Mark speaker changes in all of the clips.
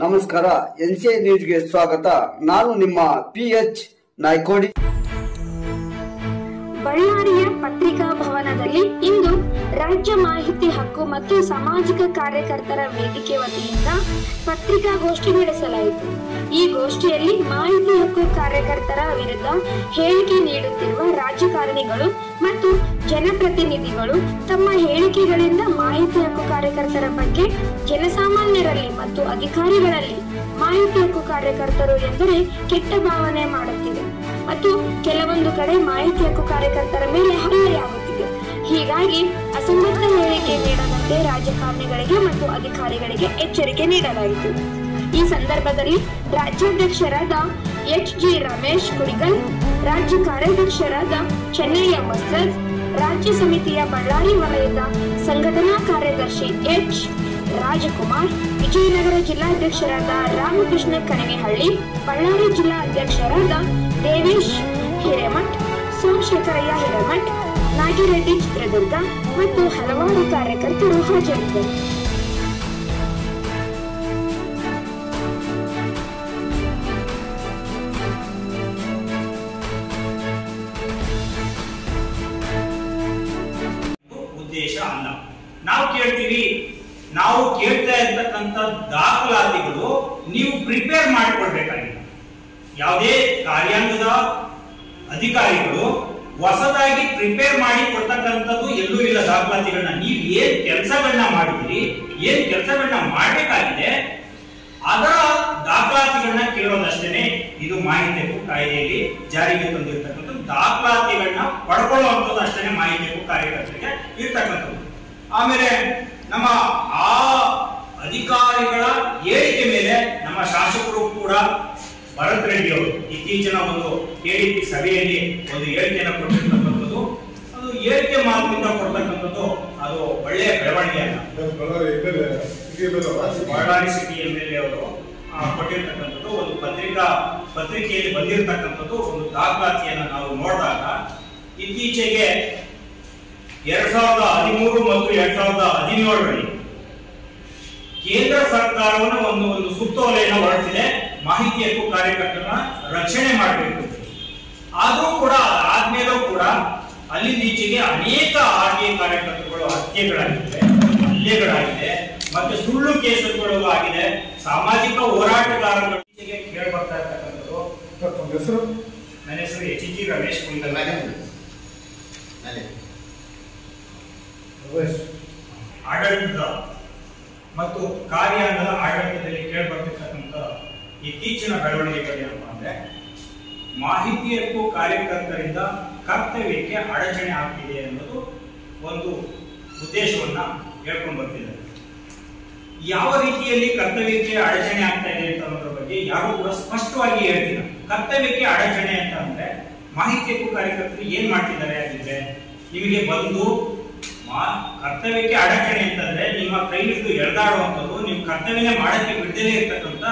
Speaker 1: ನಮಸ್ಕಾರ, ಎನ್ಸಿಐ ನ್ಯೂಸ್ಗೆ ಸ್ವಾಗತ. ನಾನು ನಿಮ್ಮ PH ನಾಯ್ಕೋಡಿ.
Speaker 2: ಬಳ್ಳಾರಿಯ ಪತ್ರಿಕಾ ಭವನದಲ್ಲಿ ಇಂದು ರಾಜ್ಯ ಮಾಹಿತಿ ಹಕ್ಕು ಮತ್ತು ಸಾಮಾಜಿಕ ಕಾರ್ಯಕರ್ತರ ವೇದಿಕೆ ವತಿಯಿಂದ ಪತ್ರಿಕಾಗೋಷ್ಠಿ ನಡೆಸಲಾಯಿತು. ಈ ಗೋಷ್ಠಿಯಲ್ಲಿ ಮಾಹಿತಿ ಹಕ್ಕು ಕಾರ್ಯಕರ್ತರ ವಿರುದ್ಧ ಹೇಳಿಕೆ ನೀಡುತ್ತಿರುವ ರಾಜಕಾರಣಿಗಳು ಮತ್ತು ಜನಪ್ರತಿನಿಧಿಗಳು ತಮ್ಮ ಹೇಳಿಕೆಗಳಿಂದ ಮಾಹಿತಿ ಹಕ್ಕು ಕಾರ್ಯಕರ್ತರ ಬಗ್ಗೆ ಜನಸಾಮಾನ್ಯರಲ್ಲಿ ಮತ್ತು ಅಧಿಕಾರಿಗಳಲ್ಲಿ ಮಾಹಿತಿ ಹಕ್ಕು ಕಾರ್ಯಕರ್ತರು ಎಂದರೆ ಕೆಟ್ಟ ಭಾವನೆ ಮಾಡುತ್ತಿದೆ ಮತ್ತು ಕೆಲವೊಂದು ಕಡೆ ಮಾಹಿತಿ ಹಕ್ಕು ಕಾರ್ಯಕರ್ತರ ಮೇಲೆ ಹಲ್ಲೆಯಾಗುತ್ತಿದೆ. ಹೀಗಾಗಿ ಅಸಂಬದ್ಧ ಹೇಳಿಕೆ ನೀಡದಂತೆ ರಾಜಕಾರಣಿಗಳಿಗೆ ಮತ್ತು ಅಧಿಕಾರಿಗಳಿಗೆ ಎಚ್ಚರಿಕೆ ನೀಡಲಾಯಿತು. ಈ ಸಂದರ್ಭದಲ್ಲಿ ರಾಜ್ಯಾಧ್ಯಕ್ಷರಾದ HG ರಮೇಶ್ ಕುಡಿಗಲ್, ರಾಜ್ಯ ಕಾರ್ಯಾಧ್ಯಕ್ಷರಾದ ಚೆನ್ನಯ್ಯ ಮಸ್ತದ್, ರಾಜ್ಯ ಸಮಿತಿಯ ಬಳ್ಳಾರಿ ವಲಯದ ಸಂಘಟನಾ ಕಾರ್ಯದರ್ಶಿ H ರಾಜಕುಮಾರ್, ವಿಜಯನಗರ ಜಿಲ್ಲಾಧ್ಯಕ್ಷರಾದ ರಾಮಕೃಷ್ಣ ಕಣಿವಿಹಳ್ಳಿ, ಬಳ್ಳಾರಿ ಜಿಲ್ಲಾ ಅಧ್ಯಕ್ಷರಾದ ದೇವೇಶ್ ಹಿರೇಮಠ್, ಸೋಮಶೇಖರಯ್ಯ ಹಿರೇಮಠ್, ನಾಗಿರೆಡ್ಡಿ ಚಿತ್ರದುರ್ಗ ಮತ್ತು ಹಲವಾರು ಕಾರ್ಯಕರ್ತರು ಹಾಜರಿದ್ದರು.
Speaker 3: ಉದ್ದೇಶ ಅಲ್ಲ. ನಾವು ಕೇಳ್ತಾ ಇರ್ತಕ್ಕಂಥ ದಾಖಲಾತಿಗಳು ನೀವು ಪ್ರಿಪೇರ್ ಮಾಡಿಕೊಡ್ಬೇಕಾಗಿಲ್ಲ. ಯಾವುದೇ ಕಾರ್ಯಾಂಗದ ಅಧಿಕಾರಿಗಳು ಹೊಸದಾಗಿ ಪ್ರಿಪೇರ್ ಮಾಡಿ ಕೊಡ್ತಕ್ಕಂಥದ್ದು ಎಲ್ಲೂ ಇಲ್ಲ. ದಾಖಲಾತಿಗಳನ್ನ ನೀವು ಏನ್ ಕೆಲಸಗಳನ್ನ ಮಾಡಿದಿರಿ, ಏನ್ ಕೆಲಸಗಳನ್ನ ಮಾಡಬೇಕಾಗಿದೆ ಅದರ ದಾಖಲಾತಿಗಳನ್ನ ಕೇಳೋದಷ್ಟೇನೆ. ಇದು ಮಾಹಿತಿ ಹಕ್ಕು ಕಾಯ್ದೆಯಲ್ಲಿ ಜಾರಿಗೆ ತಂದಿರ್ತಕ್ಕಂಥ ದಾಖಲಾತಿಗಳನ್ನ ಪಡ್ಕೊಳ್ಳುವಂಥದ್ದು ಅಷ್ಟೇನೆ ಮಾಹಿತಿ ಹಕ್ಕು ಕಾರ್ಯಕರ್ತರಿಗೆ ಇರ್ತಕ್ಕಂಥದ್ದು. ಆಮೇಲೆ ನಮ್ಮ ಆ ಅಧಿಕಾರಿಗಳ ಹೇಳಿಕೆ ಮೇಲೆ ನಮ್ಮ ಶಾಸಕರು ಕೂಡ ಭರತ್ ರೆಡ್ಡಿ ಅವರು ಇತ್ತೀಚಿನ ಒಂದು KDP ಸಭೆಯಲ್ಲಿ ಒಂದು ಹೇಳಿಕೆಯನ್ನು ಕೊಟ್ಟಿರ್ತಕ್ಕಂಥದ್ದು, ಅದು ಹೇಳಿಕೆ ಮಾತಿನಿಂದ ಕೊಡ್ತಕ್ಕಂಥದ್ದು ಅದು ಒಳ್ಳೆಯ ಬೆಳವಣಿಗೆ ಅಲ್ಲ. ಬಳ್ಳಾರಿ ಸಿಟಿ MLA ಅವರು ಕೊಟ್ಟಿರ್ತಕ್ಕಂಥದ್ದು ಒಂದು ಪತ್ರಿಕೆಯಲ್ಲಿ ಬಂದಿರತಕ್ಕಂಥದ್ದು ಒಂದು ದಾಖಲಾತಿಯನ್ನು ನಾವು ನೋಡಿದಾಗ ಇತ್ತೀಚೆಗೆ 2013 ಮತ್ತು 2017ರಲ್ಲಿ ಕೇಂದ್ರ ಸರ್ಕಾರವನ್ನು ಒಂದು ಸುತ್ತೋಲೆಯನ್ನು ಹೊರಡಿಸಿದೆ. ಮಾಹಿತಿ ಹಕ್ಕು ಕಾರ್ಯಕರ್ತರನ್ನ ರಕ್ಷಣೆ ಮಾಡಬೇಕು. ಆದ್ರೂ ಕೂಡ ಆದ್ಮೇಲೂ ಕೂಡ ಅಲ್ಲಿಂದ ಈಚೆಗೆ ಅನೇಕ RTI ಕಾರ್ಯಕರ್ತರುಗಳು ಹಲ್ಲೆಗಳಾಗಿದೆ ಮತ್ತೆ ಸುಳ್ಳು ಕೇಸುಗಳು ಆಗಿದೆ. ಸಾಮಾಜಿಕ ಹೋರಾಟಗಾರರು ಈಚೆಗೆ ಕೇಳಿ ಬರ್ತಾ ಇರ್ತಕ್ಕಂಥದ್ದು. ನನ್ನ ಹೆಸರು HG ರಮೇಶ್ ಕುಡಿಗಲ್. ಆಡಳಿತ ಮತ್ತು ಕಾರ್ಯಾಂಗದ ಆಡಳಿತದಲ್ಲಿ ಕೇಳಿಬರ್ತಿರ್ತಕ್ಕಂಥ ಇತ್ತೀಚಿನ ಬೆಳವಣಿಗೆಗಳೇನಪ್ಪ ಅಂದ್ರೆ ಮಾಹಿತಿ ಹಕ್ಕು ಕಾರ್ಯಕರ್ತರಿಂದ ಕರ್ತವ್ಯಕ್ಕೆ ಅಡಚಣೆ ಆಗ್ತಿದೆ ಅನ್ನೋದು ಒಂದು ಉದ್ದೇಶವನ್ನ ಹೇಳ್ಕೊಂಡು ಬರ್ತಿದ್ದಾರೆ. ಯಾವ ರೀತಿಯಲ್ಲಿ ಕರ್ತವ್ಯಕ್ಕೆ ಅಡಚಣೆ ಆಗ್ತಾ ಇದೆ ಅಂತ ಅನ್ನೋದ್ರ ಬಗ್ಗೆ ಯಾರು ಕೂಡ ಸ್ಪಷ್ಟವಾಗಿ ಹೇಳ್ತಿಲ್ಲ. ಕರ್ತವ್ಯಕ್ಕೆ ಅಡಚಣೆ ಅಂತ ಅಂದ್ರೆ ಮಾಹಿತಿ ಹಕ್ಕು ಕಾರ್ಯಕರ್ತರು ಏನ್ ಮಾಡ್ತಿದ್ದಾರೆ ಆಗಿದ್ರೆ ನಿಮಗೆ ಬಂದು ಕರ್ತವ್ಯಕ್ಕೆ ಅಡಚಣೆ ಅಂತಂದ್ರೆ ನಿಮ್ಮ ಕೈ ಹಿಡಿದು ಎಳೆದಾಡುವಂಥದ್ದು, ನೀವು ಕರ್ತವ್ಯನೇ ಮಾಡಕ್ಕೆ ಬಿಡದೇ ಇರ್ತಕ್ಕಂಥ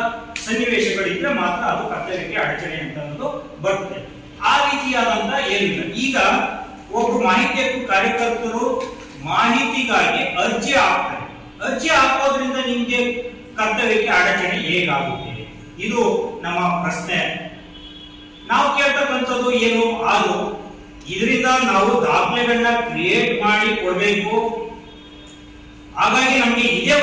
Speaker 3: ಸನ್ನಿವೇಶಗಳಿದ್ರೆ ಮಾತ್ರ ಅದು ಕರ್ತವ್ಯಕ್ಕೆ ಅಡಚಣೆ ಅಂತ ಅನ್ನೋದು ಬರುತ್ತೆ. ಆ ರೀತಿಯಾದಂತ ಏನಿಲ್ಲ. ಈಗ ಒಬ್ಬರು ಮಾಹಿತಿ ಹಕ್ಕು ಕಾರ್ಯಕರ್ತರು ಮಾಹಿತಿಗಾಗಿ ಅರ್ಜಿ ಹಾಕ್ತಾರೆ. ಅರ್ಜಿ ಹಾಕೋದ್ರಿಂದ ನಿಮ್ಗೆ ಕರ್ತವ್ಯಕ್ಕೆ ಅಡಚಣೆ ಹೇಗಾಗುತ್ತೆ? ಇದು ನಮ್ಮ ಪ್ರಶ್ನೆ. ನಾವು ಕೇಳ್ತಕ್ಕಂಥದ್ದು ಏನು ಅದು ಇದರಿಂದ ನಾವು ದಾಖಲೆಗಳನ್ನ ಕ್ರಿಯೇಟ್ ಮಾಡಿ ಕೊಡ್ಬೇಕು. ಹಾಗಾಗಿ ನಮ್ಗೆ ಇದೇ